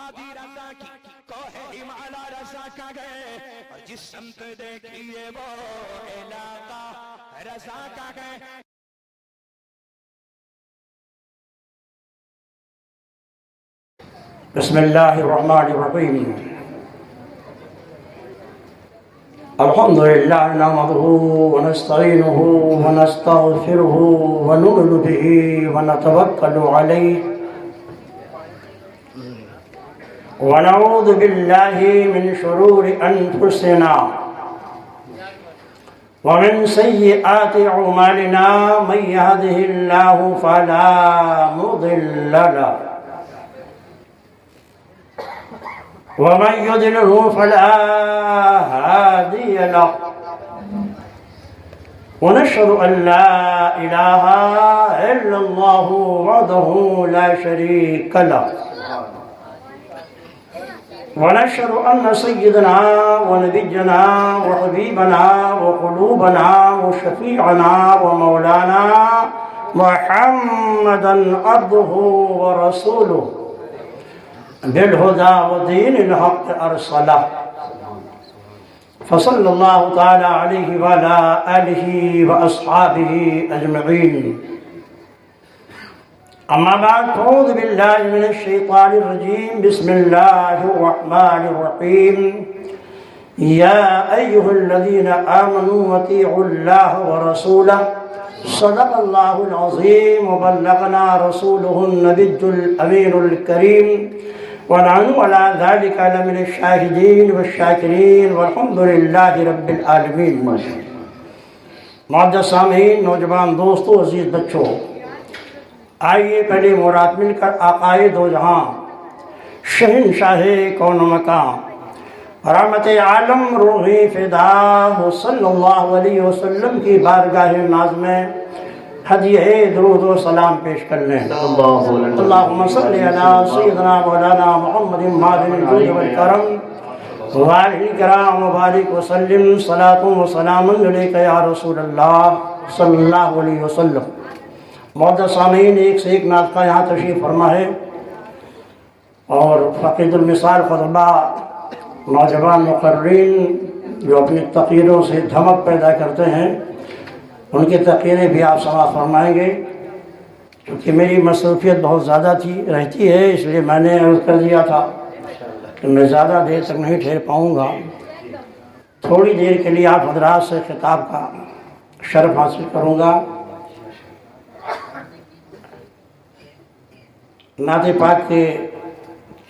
وادی رضا کی کوہ ہمالا رضا کا گئے اور جس سمت دیکھیے وہ علاقہ رضا کا گئے. بسم اللہ الرحمن الرحیم. الحمد للہ نحمده ونستعینه ونستغفره ونؤمن به ونتوکل علیہ ونعوذ باللہ من شرور انفسنا ومن سیئات اعمالنا من يهده اللہ فلا مضل له ومن يضلله فلا هادي له ونشهد أن لا إله إلا الله وحده لا شريك له ونشهد أن سيدنا ونبينا وحبيبنا وقلوبنا وشفيعنا ومولانا محمدا عبده ورسوله بالهدى ودين الحق أرسله فصلى الله تعالى عليه وعلى آله وأصحابه أجمعين. أما بعد أعوذ بالله من الشيطان الرجيم. بسم الله الرحمن الرحيم. يا أيها الذين آمنوا أطيعوا الله ورسوله صدق الله العظيم وبلغنا رسوله النبي الأمين الكريم ونحن على ذلك لمن الشاهدين والشاكرين والحمد لله رب العالمين. معزز سامعین، نوجوان دوستو، عزیز بچوں، آئیے پہلے مراد مل کر آقائے دو جہاں، شہنشاہ کون و مکان، رحمت عالم روح فدا صلی اللہ علیہ وسلم کی بارگاہ ناز میں ہدیہ درود و سلام پیش کر لیں. اللہم صلی علی سیدنا مولانا محمد معدن الجود والکرم وآلہ کرام مبارک وسلم. صلاۃ و سلام علیک یا رسول اللہ صلی اللہ علیہ وسلم. معزز سامعین، ایک سے ایک ناطقہ یہاں تشریف فرما ہے اور فقید المثال خطبہ نوجوان مقررین جو اپنی تقریروں سے دھمک پیدا کرتے ہیں، ان کی تقریریں بھی آپ سماعت فرمائیں گے. کیونکہ میری مصروفیت بہت زیادہ رہتی ہے، اس لیے میں نے عرض کر دیا تھا کہ میں زیادہ دیر تک نہیں ٹھہر پاؤں گا. تھوڑی دیر کے لیے آپ حضرات سے خطاب کا شرف حاصل کروں گا. نعت پاک کے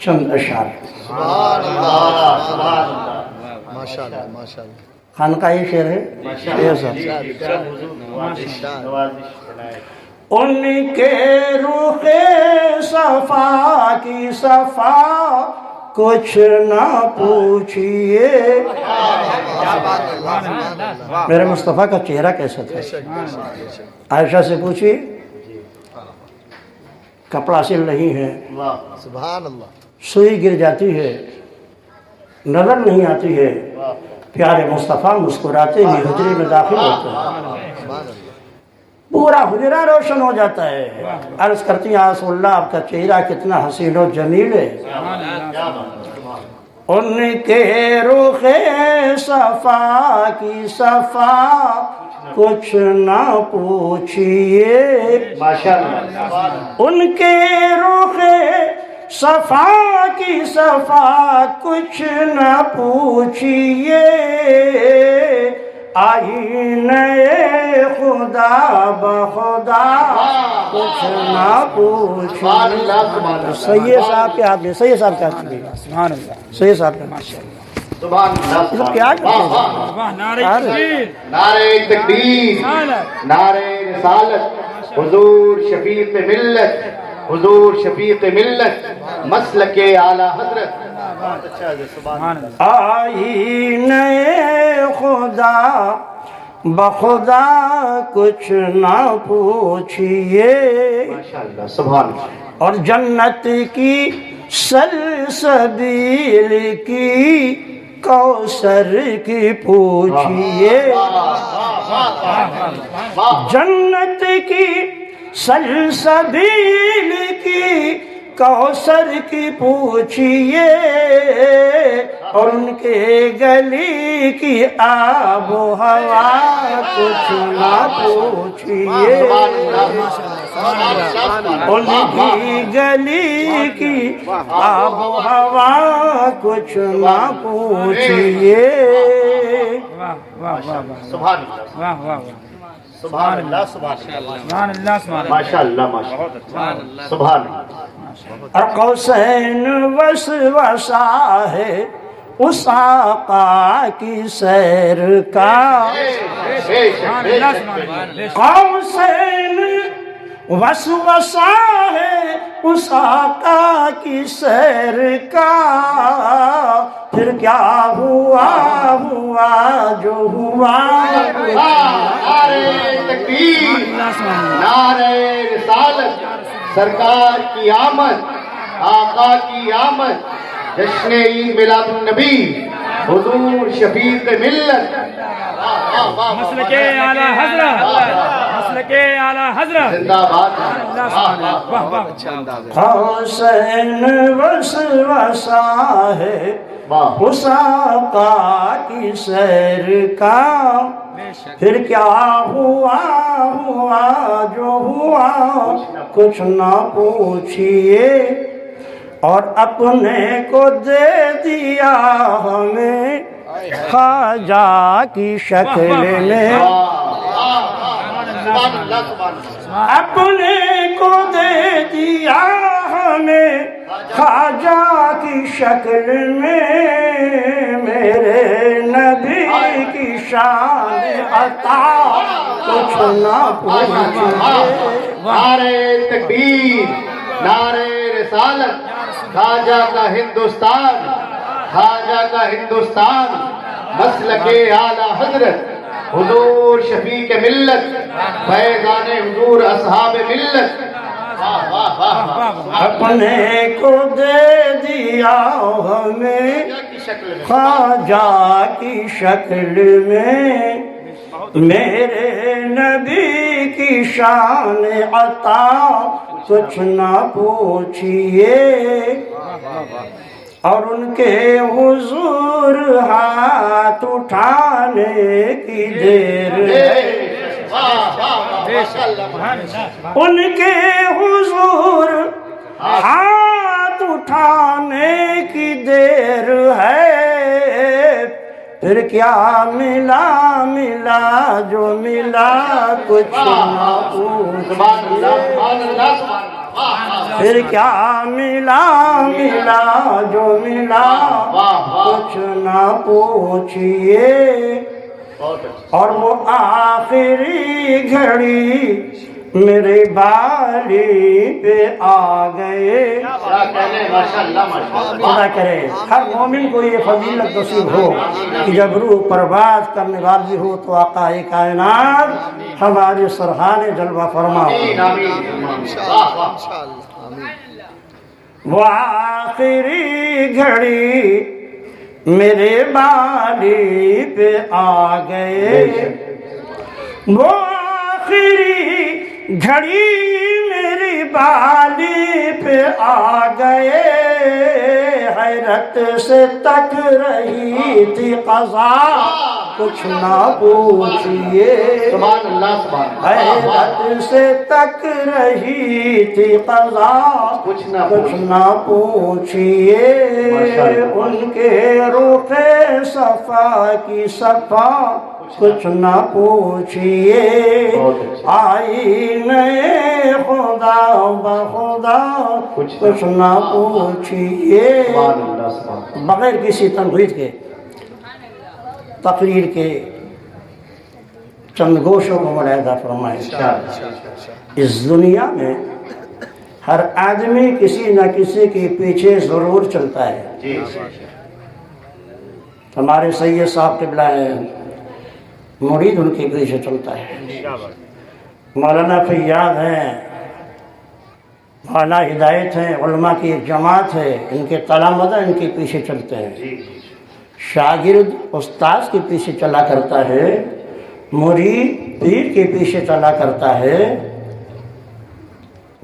چند اشعار. خانقاہ شعر ہے. ان کے رخ صفا کی صفا کچھ نہ پوچھئے. میرے مصطفیٰ کا چہرہ کیسا تھا؟ عائشہ سے پوچھئے. کپڑا سل رہی ہے، سوئی گر جاتی ہے، نظر نہیں آتی ہے. پیارے مصطفیٰ مسکراتے ہی حجرے میں داخل ہوتے ہیں، پورا حجرہ روشن ہو جاتا ہے. عرض کرتی ہیں رسول اللہ آپ کا چہرہ کتنا حسین و جمیل ہے. ان کے رخ صفا کی صفا کچھ نہ پوچھئے. ان کے رخ صفا کی صفا کچھ نہ پوچھئے. آئینہ خدا بخدا کچھ نہ پوچھئے. سید صاحب کے ہاتھ میں، سید صاحب کا ہاتھ میں، سبحان اللہ، سید صاحب کا سبحان اللہ. کیا کرتے ہیں؟ نعرہ تکبیر، نعرہ رسالت، حضور شفیق ملت، حضور شفیق ملت، مسلک اعلی حضرت. آئینہ خدا بخدا کچھ نہ پوچھئے. سبحان اللہ. اور جنت کی سلسبیل کی کوثر کی پوچھئے. جنت کی سلسبیل کی کوثر کی پوچھئے اور ان کے گلی کی آب و ہوا کچھ نہ پوچھئے، ان کی گلی کی آب و ہوا کچھ نہ پوچھئے۔ سبحان اللہ، سبحان اللہ، سبحان اللہ، ماشاء اللہ، ماشاء اللہ، سبحان اللہ۔ قوسین وسوسہ ہے اس آقا کی سیر کا، قوسین وسوسہ ہے اس آقا کی سیر کا، پھر کیا ہوا ہوا جو ہوا۔ نعرہ تکبیر، نعرہ رسالت، سرکار کی آمد، آقا کی آمد، جشن عید میلاد النبی، حضور شفیق ملت، مسلک اعلی حضرت، مسلک اعلی حضرت، زندہ باد۔ قوسین وسوسہ ہے اس آقا کی سیر کا، پھر کیا ہوا ہوا جو ہوا کچھ نہ پوچھئے، اور اپنے کو دے دیا ہمیں خواجہ کی شکل میں، اپنے کو دے دیا ہمیں خواجہ کی شکل میں، میرے نبی کی شان عطا کچھ نہ پوچھئے۔ نعرہ تکبیر، نعرہ رسالت، خواجہ کا ہندوستان، خواجہ کا ہندوستان، مسلک اعلی حضرت، حضور شفیق ملت، فیضان حضور اصحاب ملت۔ اپنے کو دے دیا ہمیں خواجہ کی شکل میں، میرے نبی کی شان عطا کچھ نہ پوچھئے، اور ان کے حضور ہاتھ اٹھانے کی دیر ہے، ان کے حضور ہاتھ اٹھانے کی دیر ہے، پھر کیا ملا ملا جو ملا کچھ نہ پوچھئے، پھر کیا ملا ملا جو ملا کچھ نہ پوچھئے، اور وہ آخری گھڑی میرے بالی پہ آ گئے۔ خدا کرے ہر مومن کو یہ فضیلت نصیب ہو کہ جب روح پرواز کرنے والی ہو تو آقا کائنات ہمارے سرحان جلوہ فرما۔ وہ آخری گھڑی میرے بالی پہ آ گئے، وہ آخری گھڑی میری بالی پہ آ گئے، حیرت سے تک رہی تھی قضا کچھ نہ پوچھئے، سبحان اللہ، سبحان اللہ، حیرت سے تک رہی تھی قضا کچھ نہ پوچھئے، ان کے روح صفا کی صفا کچھ نہ پوچھئے، آئینے خدا بخدا کچھ نہ پوچھئے۔ بغیر کسی تنقید کے تقریر کے چند گوشوں کو ملاحظہ فرمائیں۔ اس دنیا میں ہر آدمی کسی نہ کسی کے پیچھے ضرور چلتا ہے۔ ہمارے سید صاحب قبلہ ہیں، مرید ان کے پیچھے چلتا ہے، مولانا فیاض ہیں، مولانا ہدایت ہیں، علماء کی ایک جماعت ہے، ان کے تلامذہ ان کے پیچھے چلتے ہیں، شاگرد استاذ کے پیچھے چلا کرتا ہے، مرید پیر کے پیچھے چلا کرتا ہے،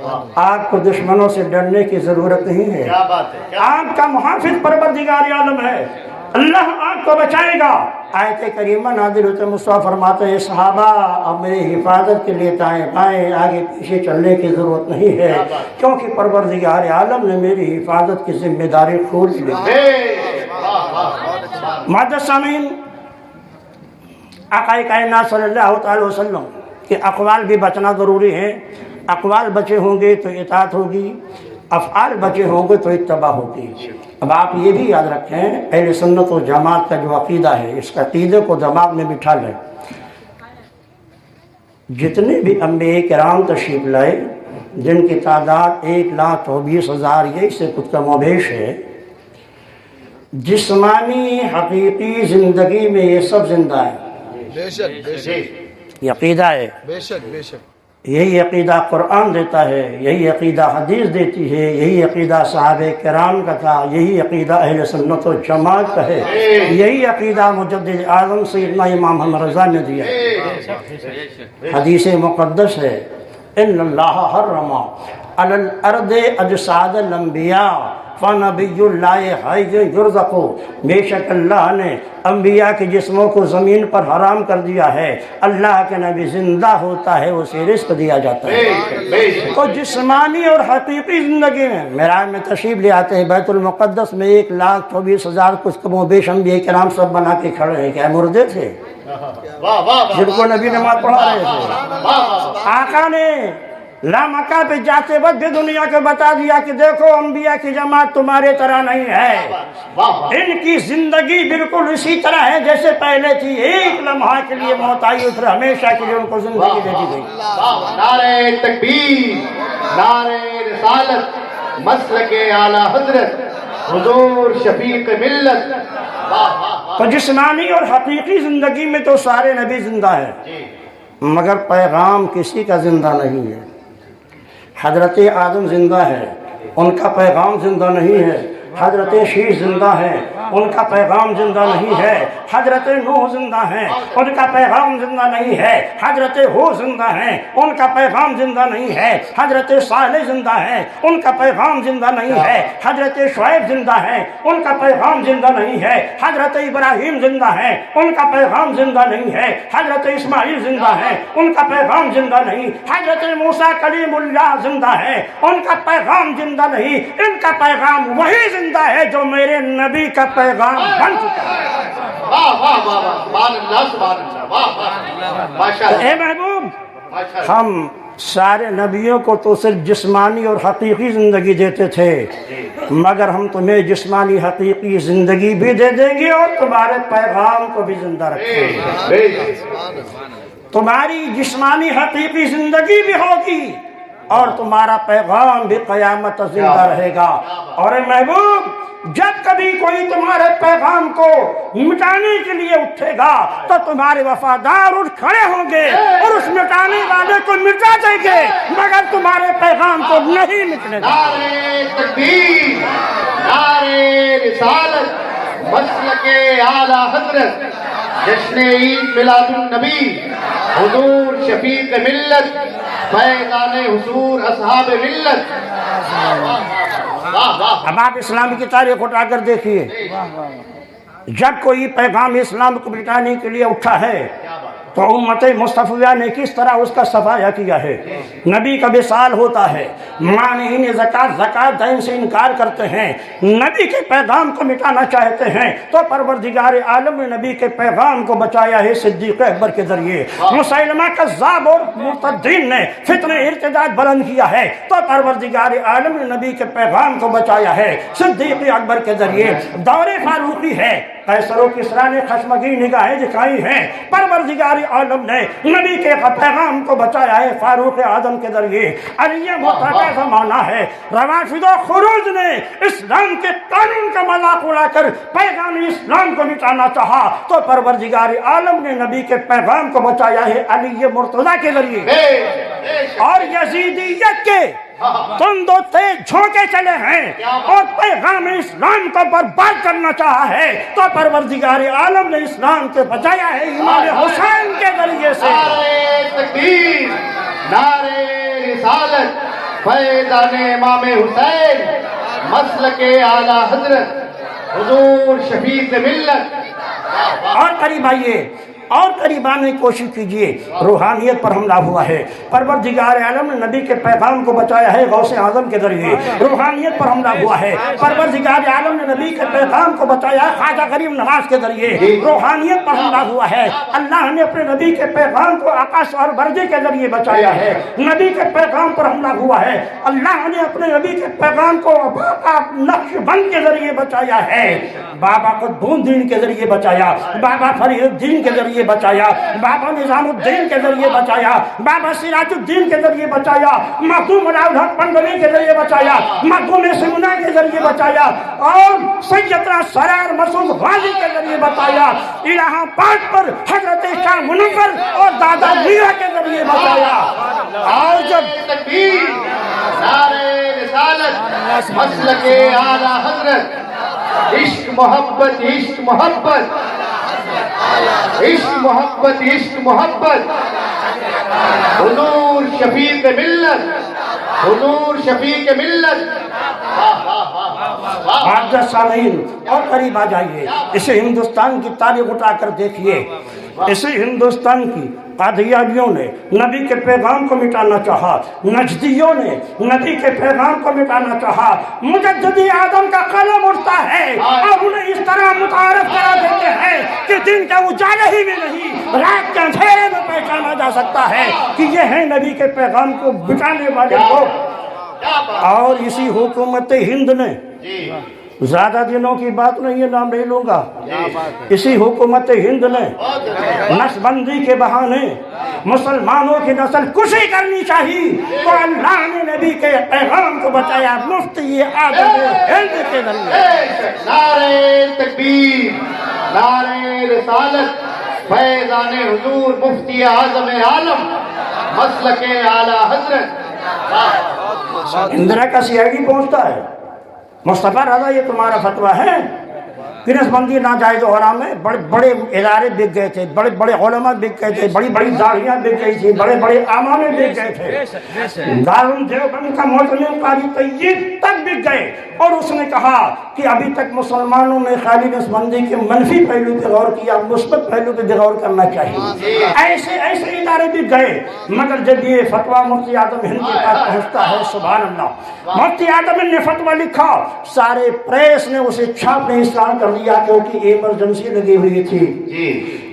آپ کو دشمنوں سے ڈرنے کی ضرورت نہیں ہے، کیا بات ہے، آپ کا محافظ پروردگار عالم ہے، اللہ آپ کو بچائے گا۔ آیت کریمہ نازل ہوتے مصطفیٰ فرماتے ہیں صحابہ اب میری حفاظت کے لیے دائیں بائیں آگے پیچھے چلنے کی ضرورت نہیں ہے، کیونکہ پروردگار عالم نے میری حفاظت کی ذمہ داری کھول لی۔ معزز سامعین، آقا کائنات صلی اللہ تعالی وسلم کے اقوال بھی بچنا ضروری ہے۔ اقوال بچے ہوں گے تو اطاعت ہوگی، افعال بچے ہوں گے تو اتباع ہوگی۔ اب آپ یہ بھی یاد رکھیں اہل سنت و جماعت کا جو عقیدہ ہے اس عقیدے کو دماغ میں بٹھا لیں۔ جتنے بھی انبیاء کرام تشریف لائے جن کی تعداد 1,24,000 یہ سے کچھ کم و بیش ہے، جسمانی حقیقی زندگی میں یہ سب زندہ ہے۔ بے شک بے شک یہ عقیدہ ہے، بے شک بے شک یہی عقیدہ قرآن دیتا ہے، یہی عقیدہ حدیث دیتی ہے، یہی عقیدہ صحابہ کرام کا تھا، یہی عقیدہ اہل سنت و جماعت کا ہے، یہی عقیدہ مجدد اعظم سیدنا امام محمد رضا نے دیا ہے۔ حدیث مقدس ہے ان اللہ حرم علی الارض اجساد الانبیاء فنبی اللہ حی یرزق، بے شک اللہ نے انبیاء کے جسموں کو زمین پر حرام کر دیا ہے، اللہ کے نبی زندہ ہوتا ہے اسے رزق دیا جاتا ہے۔ تو جسمانی اور حقیقی زندگی میں معراج میں تشریف لے آتے ہیں بیت المقدس میں 1,24,000 کچھ کم و بیش انبیاء کرام سب بنا کے کھڑے ہیں، کیا مردے تھے جن کو نبی نماز پڑھا رہے تھے؟ آقا نے لامکہ پہ جاتے وقت بھی دنیا کو بتا دیا کہ دیکھو انبیاء کی جماعت تمہارے طرح نہیں ہے، ان کی زندگی بالکل اسی طرح ہے جیسے پہلے تھی، ایک لمحہ کے لیے موت آئی پھر ہمیشہ کے لیے ان کو زندگی دے دی گئی۔ نعرہ تکبیر، نعرہ رسالت، مسلک اعلیٰ حضرت حضور شفیق ملت۔ تو جسمانی اور حقیقی زندگی میں تو سارے نبی زندہ ہیں، مگر پیغام کسی کا زندہ نہیں ہے۔ حضرت آدم زندہ ہے، ان کا پیغام زندہ نہیں ہے۔ حضرت شیش زندہ ہے، ان کا پیغام زندہ نہیں ہے۔ حضرت نوح زندہ ہیں، ان کا پیغام زندہ نہیں ہے۔ حضرت ہود زندہ ہیں، ان کا پیغام زندہ نہیں ہے۔ حضرت صالح زندہ ہیں، ان کا پیغام زندہ نہیں ہے۔ حضرت شعیب زندہ ہیں، ان کا پیغام زندہ نہیں ہے۔ حضرت ابراہیم زندہ ہیں، ان کا پیغام زندہ نہیں ہے۔ حضرت اسماعیل زندہ ہیں، ان کا پیغام زندہ نہیں۔ حضرت موسیٰ کلیم اللہ زندہ ہیں، ان کا پیغام زندہ نہیں۔ ان کا پیغام وہی زندہ ہے جو میرے نبی کا پیغام بن چکا ہے۔ واہ واہ واہ واہ، سبحان اللہ سبحان اللہ، واہ واہ ماشاءاللہ۔ اے محبوب، ہم سارے نبیوں کو تو صرف جسمانی اور حقیقی زندگی دیتے تھے، مگر ہم تمہیں جسمانی حقیقی زندگی بھی دے دیں گے اور تمہارے پیغام کو بھی زندہ رکھیں گے۔ تمہاری جسمانی حقیقی زندگی بھی ہوگی اور تمہارا پیغام بھی قیامت تک زندہ رہے گا۔ اور اے محبوب، جب کبھی کوئی تمہارے پیغام کو مٹانے کے لیے اٹھے گا تو تمہارے وفادار اٹھ کھڑے ہوں گے اور اس مٹانے والے کو مٹا دیں گے، مگر تمہارے پیغام کو نہیں مٹنے دیں گے۔ نعرہ تکبیر، نعرہ رسالت، مسلک اعلیٰ حضرت جشن عید میلاد النبی حضور شفیق ملت فیضان حضور اصحاب ملت۔ اب آپ اسلام کی تاریخ اٹھا کر دیکھیے، جب کوئی پیغام اسلام کو مٹانے کے لیے اٹھا ہے تو امت مصطفیٰ نے کس طرح اس کا صفایہ کیا ہے۔ نبی کا وصال ہوتا ہے، مانعین زکوٰۃ دین سے انکار کرتے ہیں، نبی کے پیغام کو مٹانا چاہتے ہیں، تو پروردگار عالم نے نبی کے پیغام کو بچایا ہے صدیق اکبر کے ذریعے۔ مسیلمہ کذاب اور مرتدین نے فتنہ ارتداد بلند کیا ہے، تو پروردگار عالم نے نبی کے پیغام کو بچایا ہے صدیق اکبر کے ذریعے۔ دور فاروقی ہے، قیصر و کسریٰ نے خشمگین نگاہیں دکھائی ہیں، پروردگار عالم نے نبی کے پیغام کو بچایا ہے فاروق اعظم کے ذریعے۔ علی موتی کا زمانہ ہے، روافض و خروج نے اسلام کے قانون کا مذاق اڑا کر پیغام اسلام کو مٹانا چاہا، تو پروردگار عالم نے نبی کے پیغام کو بچایا ہے علی مرتضیٰ کے ذریعے۔ اور یزیدیت کے تم دو تیز جھونکے چلے ہیں اور پیغام اسلام کو برباد کرنا چاہا ہے، تو پروردگار عالم نے اسلام سے بچایا ہے امام حسین کے ذریعے سے۔ نعرہ تکبیر، نعرہ رسالت، فیضان امام حسین مسلک اعلیٰ حضرت حضور شفیع ملت. اور قریب آئیے اور قریب آنے کی کوشش کیجئے. روحانیت پر حملہ ہوا ہے. پروردگار عالم نے نبی کے پیغام کو بچایا ہے غوث اعظم کے ذریعے. روحانیت پر حملہ ہوا ہے. پروردگار عالم نے نبی کے پیغام کو بچایا ہے خواجہ غریب نواز کے ذریعے. روحانیت پر حملہ ہوا ہے. اللہ نے اپنے نبی کے پیغام کو آکاش اور برجے کے ذریعے بچایا ہے. نبی کے پیغام پر حملہ ہوا ہے. اللہ نے اپنے نبی کے پیغام کو نقش بند کے ذریعے بچایا ہے. بابا قطب الدین کے ذریعے بچایا, بابا فرید الدین کے ذریعے بچایا, بابا نظام الدین کے ذریعے بچایا, بابا سراج الدین کے ذریعے بچایا, مخدوم الحق پنڈوی کے ذریعے بچایا, مخدوم سمنا کے ذریعے بچایا, اور سیدنا سرار مسعود غازی کے ذریعے بچایا. الہ آباد پر حضرت شاہ منور اور دادا میاں کے ذریعے بچایا. اور جب تکبیر, نعرہ رسالت, مسلک اعلیٰ حضرت, عشق محبت عشق محبت عشق محبت عشق محبت, حضور شفیع ملت حضور شفیع ملت. معزز سامعین اور قریب آ جائیے. اسے ہندوستان کی تاریخ اٹھا کر دیکھیے. اسے ہندوستان کی قادیانیوں نے نبی کے پیغام کو مٹانا چاہا, نجدیوں نے نبی کے پیغام کو مٹانا چاہا. مجددی آدم کا قلم اٹھتا ہے اور انہیں اس طرح متعارف کرا دیتے ہیں کہ دن کے اجالے ہی میں نہیں, رات کے اندھیرے میں پہچانا جا سکتا ہے کہ یہ ہیں نبی کے پیغام کو مٹانے والے لوگ. اور اسی حکومت ہند نے, زیادہ دنوں کی بات نہیں ہے, نام نہیں لوں گا, اسی حکومت ہند نے نسل بندی کے بہانے مسلمانوں کی نسل کشی کرنی چاہیے تو اللہ نے نبی کے پیغام کو بچایا مفتی اعظم ہند کے ذریعے. نعرہ تکبیر, نعرہ رسالت, فیضان حضور مفتی اعظم عالم مسلک اعلیٰ حضرت. اندرا کا سی آئی ڈی پہنچتا ہے, مصطفیٰ رضا یہ تمہارا فتویٰ ہے کہ نسل بندی ناجائز و حرام ہے. بڑے بڑے ادارے بک گئے تھے, بڑے بڑے علماء بک گئے تھے, بڑی بڑی داڑیاں بک گئی تھی, بڑے بڑے امامے بک گئے تھے, دارالعلوم دیوبند کا معتمد قاری طیب تک بک گئے. اور اس نے کہا کہ ابھی تک مسلمانوں نے خالی نسل بندی کے منفی پہلو پہ غور کیا, مثبت پہلو پہ غور کرنا چاہیے. ایسے ایسے ادارے بک گئے. مگر جب یہ فتویٰ مفتی اعظم ہند کے پاس پہنچتا ہے, سبحان اللہ, مفتی اعظم ہند نے فتویٰ لکھا, سارے پریس نے اسے چھاپنے اسلام کر دیا کیونکہ ایمرجنسی لگی ہوئی تھی.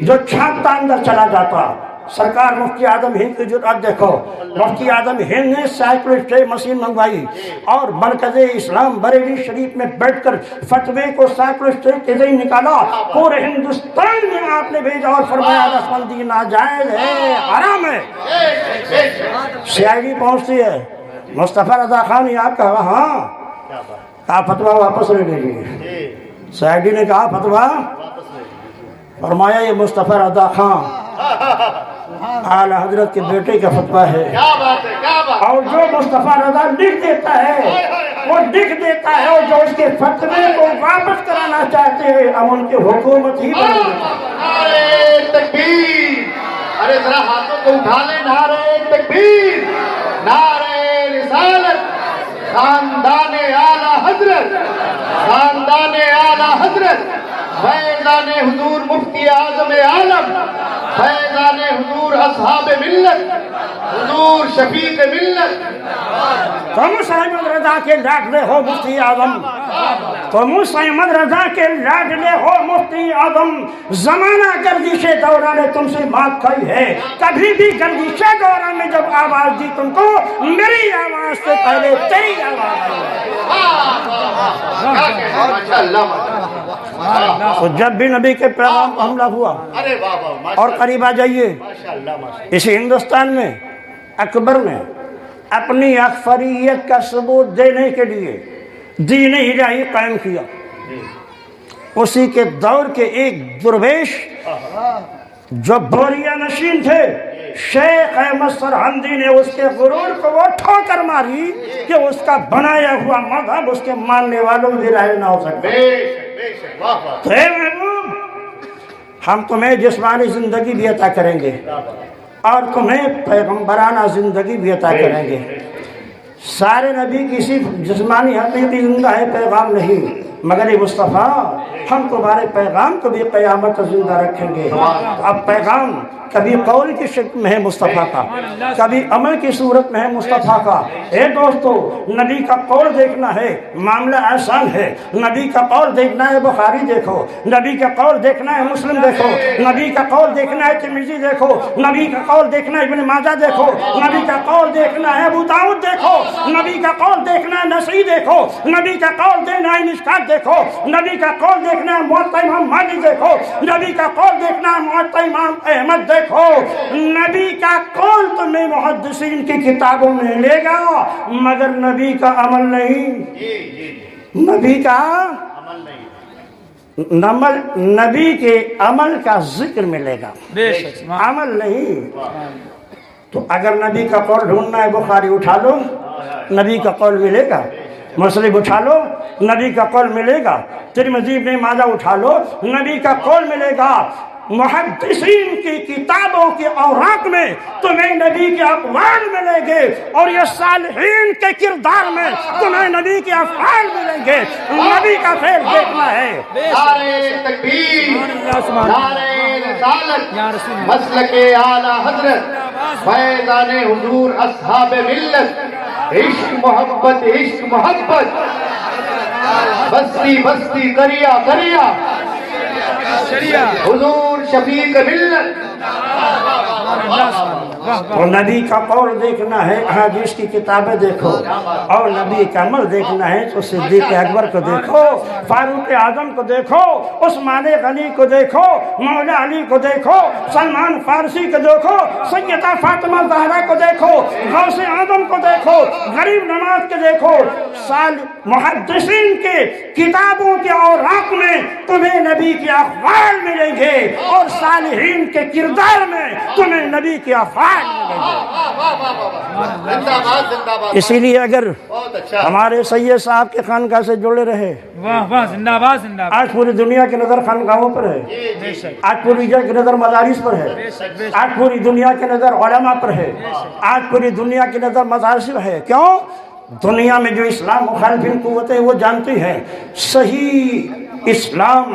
جو چھاپتا اندر چلا جاتا. سرکار مفتی اعظم ہند کی جرأت دیکھو. مفتی اعظم ہند نے سائیکلوسٹے مشین منگوائی اور مرکز اسلام بریلی شریف میں بیٹھ کر فتوے کو سائیکلوسٹے کے ذریعے نکالا. پورے ہندوستان میں آپ نے بھیجا اور فرمایا نسل بندی ناجائز ہے, حرام ہے. سی آئی ڈی پہنچتی ہے, مصطفیٰ رضا خان یہ آپ کہا ہاں, آپ فتویٰ واپس لے لیجیے. سی آئی ڈی نے کہا فتویٰ, فرمایا یہ مصطفیٰ رضا خان اعلیٰ حضرت کے بیٹے کا فتویٰ ہے, اور جو مصطفیٰ رضا لکھ دیتا ہے وہ لکھ دیتا ہے, اور جو اس کے فتوے کو واپس کرانا چاہتے ہیں اب ان کی حکومت ہی بن گئی. نعرہ تکبیر, ارے ذرا ہاتھوں کو اٹھا لیں. نعرہ تکبیر, نعرہ رسالت, خاندان اعلیٰ حضرت, خاندان اعلیٰ حضرت, فیضان حضور مفتی اعظم عالم, فیضان حضور اصحاب ملت, حضور شفیع ملت. تم احمد رضا کے لاڈلے ہو مفتی اعظم, تم احمد رضا کے لاڈلے ہو مفتی اعظم. زمانہ گردش دورہ نے تم سے بات کہی ہے, کبھی بھی گردش دورہ میں جب آواز دی تم کو, میری آواز سے پہلے تیری آواز آئی. تو جب بھی نبی کے پیغام پر حملہ ہوا, اور قریب آ جائیے, اسی ہندوستان میں اکبر نے اپنی اکثریت کا ثبوت دینے کے لیے دین الہی قائم کیا. اسی کے دور کے ایک درویش جو بوریا نشین تھے, شیخ احمد سرہندی نے اس کے غرور کو وہ ٹھوکر ماری کہ اس کا بنایا ہوا مذہب اس کے ماننے والوں بھی رائے نہ ہو سکتا. تو اے محبوب, ہم تمہیں جسمانی زندگی بھی عطا کریں گے اور تمہیں پیغمبرانہ زندگی بھی عطا کریں گے. سارے نبی کسی جسمانی حقیقی زندہ ہے پیغام نہیں، مگر مصطفیٰ ہم تمہارے پیغام کو بھی قیامت تک زندہ رکھیں گے۔ اب پیغام کبھی قول کی شکل میں ہے مصطفیٰ کا، کبھی عمل کی صورت میں ہے مصطفیٰ کا۔ اے دوستو، نبی کا قول دیکھنا ہے، معاملہ آسان ہے۔ نبی کا قول دیکھنا ہے بخاری دیکھو، نبی کا قول دیکھنا ہے مسلم دیکھو، نبی کا قول دیکھنا ہے ترمذی دیکھو، نبی کا قول دیکھنا ہے ابن ماجہ دیکھو، نبی کا قول دیکھنا ہے ابو داؤد دیکھو، نبی کا قول دیکھنا ہے نسائی دیکھو، نبی کا قول دیکھنا ہے مشکات دیکھو، نبی کا قول دیکھنا ہے موطا امام مالک دیکھو، نبی کا قول دیکھنا ہے موطا امام احمد دیکھو۔ نبی کا قول تمہیں محدثین کی کتابوں میں ملے گا، مگر نبی کا عمل نہیں، نبی کا نبی کے عمل کا ذکر ملے گا، عمل نہیں۔ تو اگر نبی کا قول ڈھونڈنا ہے بخاری اٹھا لو، نبی کا قول ملے گا، مسلم اٹھا لو، نبی کا قول ملے گا، ترمذی ابن ماجہ اٹھا لو، نبی کا قول ملے گا۔ محدثین کی کتابوں کے اوراق میں تمہیں نبی کے اقوال ملیں گے، اور یہ صالحین کے کردار میں تمہیں نبی کے افعال ملیں گے۔ نبی کا فعل دیکھنا ہے۔ نعرہ تکبیر، نعرہ رسالت، مسلک اعلیٰ حضرت، فیضان حضور اصحاب ملت، عشق محبت عشق محبت، بستی بستی دریا دریا، حضور شفیق ملت۔ اور نبی کا قول دیکھنا ہے، احادیث کی کتابیں دیکھو، اور نبی کا عمل دیکھنا ہے تو صدیق اکبر کو دیکھو، فاروق اعظم کو دیکھو، عثمان غنی کو دیکھو، مولا علی کو دیکھو، سلمان فارسی کو دیکھو، سیدہ فاطمہ زہرا کو دیکھو، غوث اعظم کو دیکھو، غریب نواز کو دیکھو۔ محدثین کے کتابوں کے اوراق میں تمہیں نبی کے افعال ملیں گے، اور صالحین کے کردار میں تمہیں نبی کے افعال ملیں گے۔ اسی لیے اگر ہمارے سید صاحب کے خانقاہ سے جڑے رہے، آج پوری دنیا کی نظر خانقاہوں پر ہے، آج پوری دنیا کی نظر مدارس پر ہے، آج پوری دنیا کی نظر علماء پر ہے، آج پوری دنیا کی نظر مدارس پر ہے۔ کیوں؟ دنیا میں جو اسلام مخالفین قوتیں وہ جانتی ہیں صحیح اسلام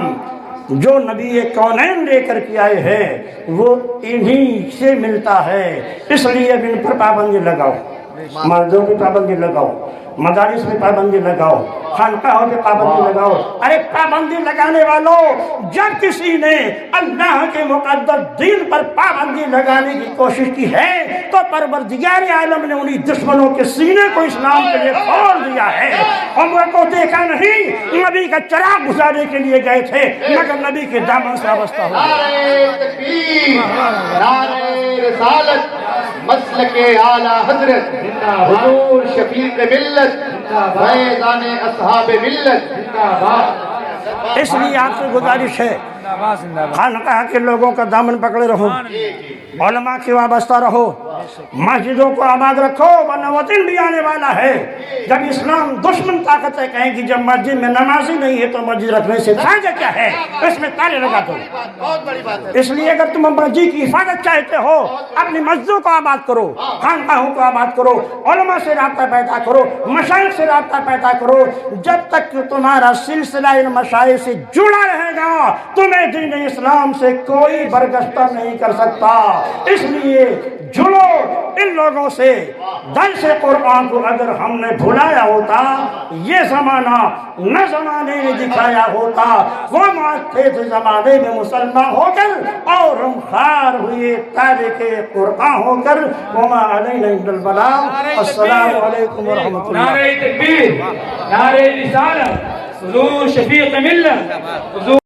جو نبی کونین لے کر کے آئے ہیں وہ انہی سے ملتا ہے۔ اس لیے ان پر پابندی لگاؤ، مردوں کی پابندی لگاؤ، مدارس میں پابندی لگاؤ، خانقاہوں پہ پابندی لگاؤ۔ ارے پابندی لگانے والوں، جب کسی نے اللہ کے مقدس دین پر پابندی لگانے کی کوشش کی ہے تو پروردگار عالم نے انہی دشمنوں کے سینے کو اسلام کے لیے کھول دیا ہے۔ عمر کو دیکھا نہیں، نبی کا چراغ گزارنے کے لیے گئے تھے، مگر نبی کے دامن سے وابستہ ہو گئے۔ نعرہ تکبیر، نعرہ رسالت، مسلک اعلیٰ حضرت، حضور شفیق ملت، فیضان اصحاب ملت۔ اس لیے آپ سے گزارش ہے، خانقاہ کے لوگوں کا دامن پکڑے رہو، علماء کی وابستہ رہو، مسجدوں کو آباد رکھو، ورنہ وہ دن بھی آنے والا ہے جب اسلام دشمن طاقتیں کہیں کہ جب مسجد میں نمازی نہیں ہے تو مسجد رکھنے سے فائدہ کیا ہے، اس میں تالے لگا دو۔ اس لیے اگر تم مسجد کی حفاظت چاہتے ہو اپنی مسجدوں کو آباد کرو، خانقاہوں کو آباد کرو، علماء سے رابطہ پیدا کرو، مشائخ سے رابطہ پیدا کرو۔ جب تک کہ تمہارا سلسلہ ان مشائخ سے جڑا رہے گا تمہیں دین اسلام سے کوئی برگشتہ نہیں کر سکتا۔ اس لیے جڑو ان لوگوں سے۔ درس قرآن کو اگر ہم نے بھلایا ہوتا، یہ زمانہ نہ زمانے نے دکھایا ہوتا، وہ معتدے زمانے میں مسلمان ہو کر اور ہم خار ہوئے تارک قرآن ہو کر۔ وما علینا الا البلاغ۔ السلام علیکم ورحمۃ اللہ۔ نعرہ تکبیر، نعرہ رسالت، حضور شفیق ملت، حضور